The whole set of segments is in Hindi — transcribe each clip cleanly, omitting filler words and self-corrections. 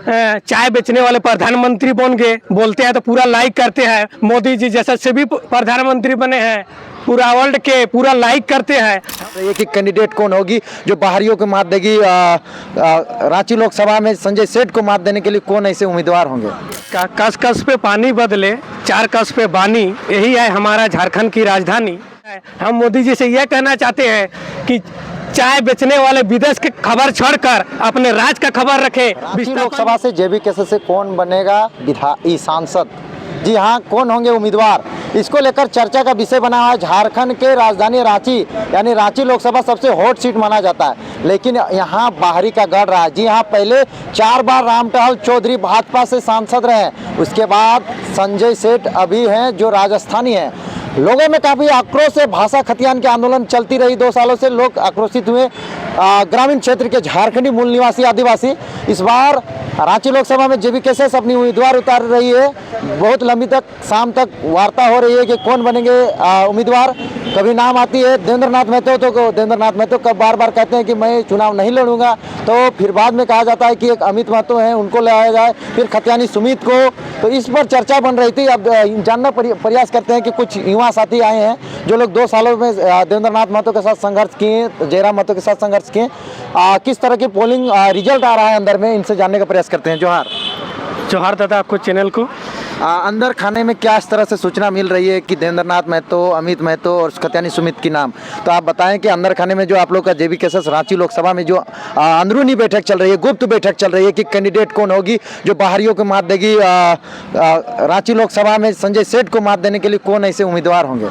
चाय बेचने वाले प्रधानमंत्री बन गए, बोलते हैं तो पूरा लाइक करते हैं। मोदी जी जैसा से भी प्रधानमंत्री बने हैं, पूरा वर्ल्ड के पूरा लाइक करते हैं। एक ही कैंडिडेट कौन होगी जो बाहरियों को मात देगी? रांची लोकसभा में संजय सेठ को मात देने के लिए कौन ऐसे उम्मीदवार होंगे? कस कस पे पानी बदले, चार कस पे बानी, यही है हमारा झारखंड की राजधानी। हम मोदी जी से यह कहना चाहते हैं कि चाय बेचने वाले विदेश की खबर छोड़कर अपने राज्य का खबर रखे। रांची लोकसभा से जेबी कैसे से कौन बनेगा सांसद? जी हाँ, कौन होंगे उम्मीदवार? इसको लेकर चर्चा का विषय बना हुआ है। झारखंड के राजधानी रांची यानी रांची लोकसभा सबसे हॉट सीट माना जाता है, लेकिन यहाँ बाहरी का गढ़ रहा है। जी हाँ, पहले 4 बार रामटहल चौधरी भाजपा से सांसद रहे, उसके बाद संजय सेठ अभी हैं जो राजस्थानी हैं। लोगों में काफ़ी आक्रोश है, भाषा खतियान के आंदोलन चलती रही 2 सालों से, लोग आक्रोशित हुए। ग्रामीण क्षेत्र के झारखंडी मूल निवासी आदिवासी इस बार रांची लोकसभा में जेबी कैसेस अपनी उम्मीदवार उतार रही है। बहुत लंबी तक शाम तक वार्ता हो रही है कि कौन बनेंगे उम्मीदवार। कभी नाम आती है देवेंद्र नाथ महतो, तो देवेंद्र नाथ महतो कब बार बार कहते हैं कि मैं चुनाव नहीं लड़ूंगा, तो फिर बाद में कहा जाता है कि एक अमित महतो हैं उनको लाया जाए, फिर खतियानी सुमित को। तो इस पर चर्चा बन रही थी। अब जानना प्रयास करते हैं कि कुछ युवा साथी आए हैं जो लोग 2 सालों में देवेंद्र नाथ महतो के साथ संघर्ष किए, जयराम महतो के साथ संघर्ष किए। किस तरह की पोलिंग रिजल्ट आ रहा है अंदर में, इनसे जानने का प्रयास करते हैं। जोहार दादा आपको चैनल को। अंदर खाने में क्या इस तरह से सूचना मिल रही है कि देवेंद्र नाथ महतो, अमित महतो और खतियानी सुमित की नाम, तो आप बताएं कि अंदर खाने में जो आप लोग का जेबी कैसेस रांची लोकसभा में जो अंदरूनी बैठक चल रही है, गुप्त बैठक चल रही है कि कैंडिडेट कौन होगी जो बाहरियों को मात देगी? रांची लोकसभा में संजय सेठ को मात देने के लिए कौन ऐसे उम्मीदवार होंगे?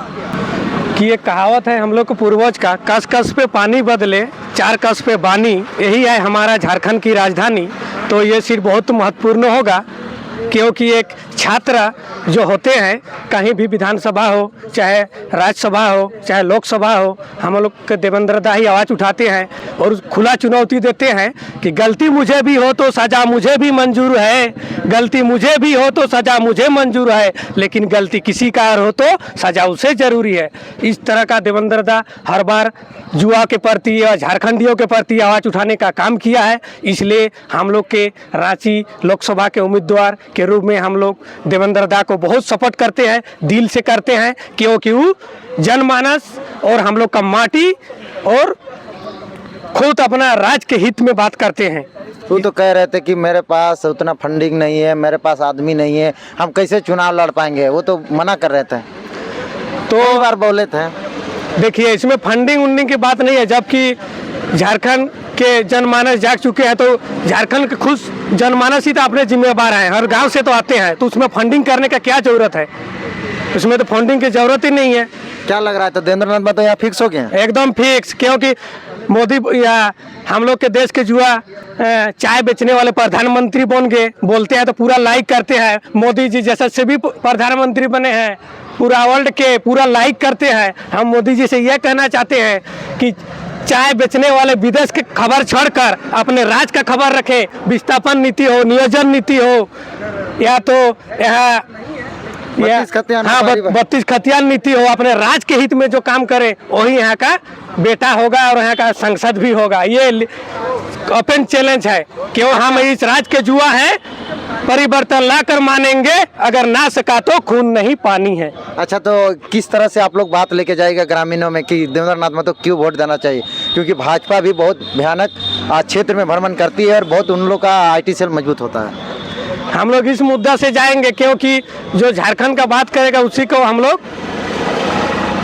कि एक कहावत है हम लोग को पूर्वज का, कस कस पे पानी बदले, चार कस पे बानी, यही है हमारा झारखंड की राजधानी। तो ये सीट बहुत महत्वपूर्ण होगा, क्योंकि एक छात्र जो होते हैं, कहीं भी विधानसभा हो, चाहे राज्यसभा हो, चाहे लोकसभा हो, हम लोग के देवेंद्र दा ही आवाज़ उठाते हैं और खुला चुनौती देते हैं कि गलती मुझे भी हो तो सज़ा मुझे भी मंजूर है, गलती मुझे भी हो तो सज़ा मुझे मंजूर है, लेकिन गलती किसी का और हो तो सज़ा उसे ज़रूरी है। इस तरह का देवेंद्र दा हर बार युवा के प्रति या झारखंडियों के प्रति आवाज़ उठाने का काम किया है। इसलिए हम लोग के रांची लोकसभा के उम्मीदवार के रूप में हम लोग देवेंद्र दा को बहुत सपोर्ट करते हैं, दिल से करते हैं, क्योंकि वो जनमानस और हम लोग का माटी और खुद अपना राज्य के हित में बात करते हैं। वो तो कह रहे थे कि मेरे पास उतना फंडिंग नहीं है, मेरे पास आदमी नहीं है, हम कैसे चुनाव लड़ पाएंगे, वो तो मना कर रहे थे, तो कई बार बोले थे। देखिए, इसमें फंडिंग उंडिंग की बात नहीं है, जबकि झारखंड के जनमानस जाग चुके हैं, तो झारखंड के खुद जनमानस ही तो अपने जिम्मेवार हैं, हर गांव से तो आते हैं, तो उसमें फंडिंग करने का क्या जरूरत है? उसमें तो फंडिंग की जरूरत ही नहीं है। क्या लग रहा है, तो देवेंद्र नाथ महतो यहाँ फिक्स हो गए? एकदम फिक्स, क्योंकि मोदी या हम लोग के देश के युवा चाय बेचने वाले प्रधानमंत्री बन गए, बोलते हैं तो पूरा लाइक करते हैं। मोदी जी जैसा से भी प्रधानमंत्री बने हैं, पूरा वर्ल्ड के पूरा लाइक करते हैं। हम मोदी जी से यह कहना चाहते हैं कि चाय बेचने वाले विदेश की खबर छोड़कर अपने राज्य का खबर रखे। विस्थापन नीति हो, नियोजन नीति हो, या तो यहाँ 32 खतियान नीति हो, अपने राज्य के हित में जो काम करे वही यहाँ का बेटा होगा और यहाँ का संसद भी होगा। ये ओपन चैलेंज है, क्यों हम इस राज्य के युवा हैं, परिवर्तन लाकर मानेंगे, अगर ना सका तो खून नहीं पानी है। अच्छा, तो किस तरह से आप लोग बात लेके जाएगा ग्रामीणों में कि देवेंद्र नाथ महतो क्यों वोट देना चाहिए? क्योंकि भाजपा भी बहुत भयानक क्षेत्र में भ्रमण करती है और बहुत उन लोग का IT सेल मजबूत होता है। हम लोग इस मुद्दा से जाएंगे, क्योंकि जो झारखंड का बात करेगा उसी को हम लोग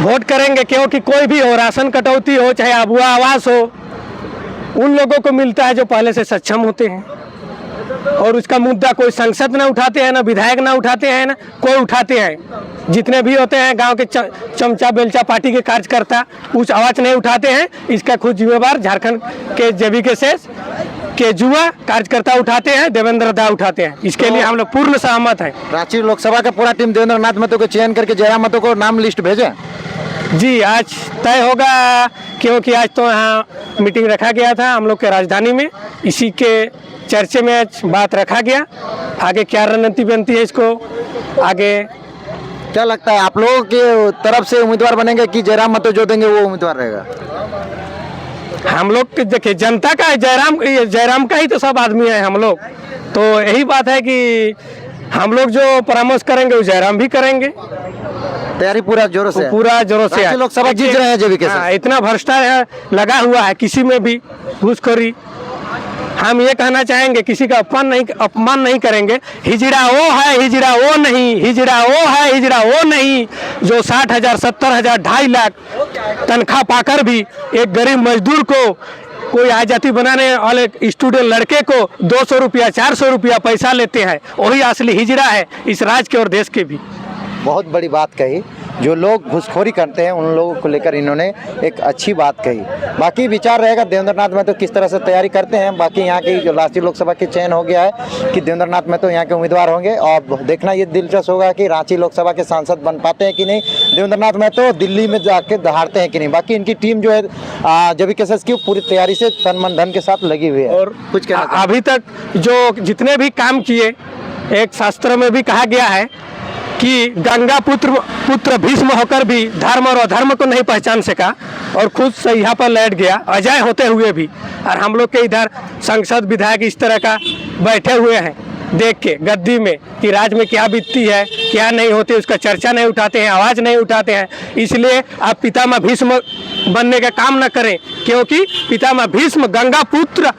वोट करेंगे, क्योंकि कोई भी हो, राशन कटौती हो, चाहे अबुआ आवास हो, उन लोगों को मिलता है जो पहले से सक्षम होते हैं, और उसका मुद्दा कोई सांसद ना उठाते हैं, ना विधायक ना उठाते हैं, ना कोई उठाते हैं। जितने भी होते हैं गांव के चमचा बेलचा पार्टी के कार्यकर्ता उस आवाज़ नहीं उठाते हैं। इसका खुद जिम्मेवार झारखंड के जेबी कैसेस के युवा कार्यकर्ता उठाते हैं, देवेंद्र दा उठाते हैं। इसके लिए हम लोग पूर्ण सहमत हैं। रांची लोकसभा का पूरा टीम देवेंद्र नाथ महतो को चयन करके जयराम महतो को नाम लिस्ट भेजे? जी, आज तय होगा, क्योंकि आज तो यहाँ मीटिंग रखा गया था हम लोग के राजधानी में, इसी के चर्चे में आज बात रखा गया। आगे क्या रणनीति बनती है, इसको आगे क्या लगता है आप लोगों के तरफ से उम्मीदवार बनेंगे कि जयराम महतो जो देंगे वो उम्मीदवार रहेगा? हम लोग के देखिए जनता का है, जयराम का ही तो सब आदमी है हम लोग। तो यही बात है कि हम लोग जो परामर्श करेंगे वो जयराम भी करेंगे। तैयारी पूरा जोरों से है। पूरा जोरों से रांची है। लोकसभा जीत रहे हैं जेबी हाँ, के इतना भ्रष्टाचार लगा हुआ है किसी में भी, घूसखोरी। हम ये कहना चाहेंगे किसी का अपमान नहीं करेंगे। हिजड़ा वो है, हिजड़ा वो नहीं, हिजड़ा वो है, हिजड़ा वो नहीं जो 60,000, 70,000, 2.5 लाख तनख्वाह पाकर भी एक गरीब मजदूर को, कोई आजादी बनाने वाले स्टूडेंट लड़के को 200 रुपया, 400 रुपया पैसा लेते हैं। वही असली हिजड़ा है इस राज्य के और देश के भी। बहुत बड़ी बात कही। जो लोग घुसखोरी करते हैं उन लोगों को लेकर इन्होंने एक अच्छी बात कही। बाकी विचार रहेगा देवेंद्र नाथ महतो किस तरह से तैयारी करते हैं। बाकी यहाँ की जो रांची लोकसभा की चयन हो गया है कि देवेंद्र नाथ महतो यहाँ के उम्मीदवार होंगे और देखना ये दिलचस्प होगा कि रांची लोकसभा के सांसद बन पाते हैं कि नहीं, देवेंद्र नाथ महतो दिल्ली में जाके दहाड़ते हैं कि नहीं। बाकी इनकी टीम जो है जेबी केसेस की पूरी तैयारी से तन मन धन के साथ लगी हुई है। और कुछ कहना अभी तक जो जितने भी काम किए, एक शास्त्र में भी कहा गया है कि गंगा पुत्र भीष्म होकर भी धर्म और अधर्म को नहीं पहचान सका और खुद सैया पर लेट गया अजय होते हुए भी। और हम लोग के इधर सांसद विधायक इस तरह का बैठे हुए हैं देख के गद्दी में कि राज्य में क्या बीतती है, क्या नहीं होती, उसका चर्चा नहीं उठाते हैं, आवाज़ नहीं उठाते हैं। इसलिए आप पितामह भीष्म बनने का काम न करें, क्योंकि पितामह भीष्म गंगा पुत्र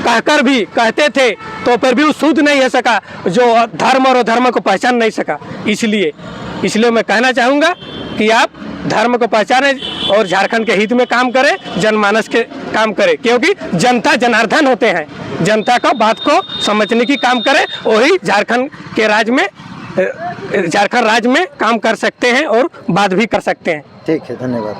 कहकर भी कहते थे तो पर भी वो शुद्ध नहीं हो सका, जो धर्म और अधर्म को पहचान नहीं सका। इसलिए मैं कहना चाहूँगा कि आप धर्म को पहचाने और झारखंड के हित में काम करें, जनमानस के काम करें, क्योंकि जनता जनार्दन होते हैं। जनता का बात को समझने की काम करें, वही झारखंड राज्य में काम कर सकते हैं और बात भी कर सकते हैं। ठीक है, धन्यवाद।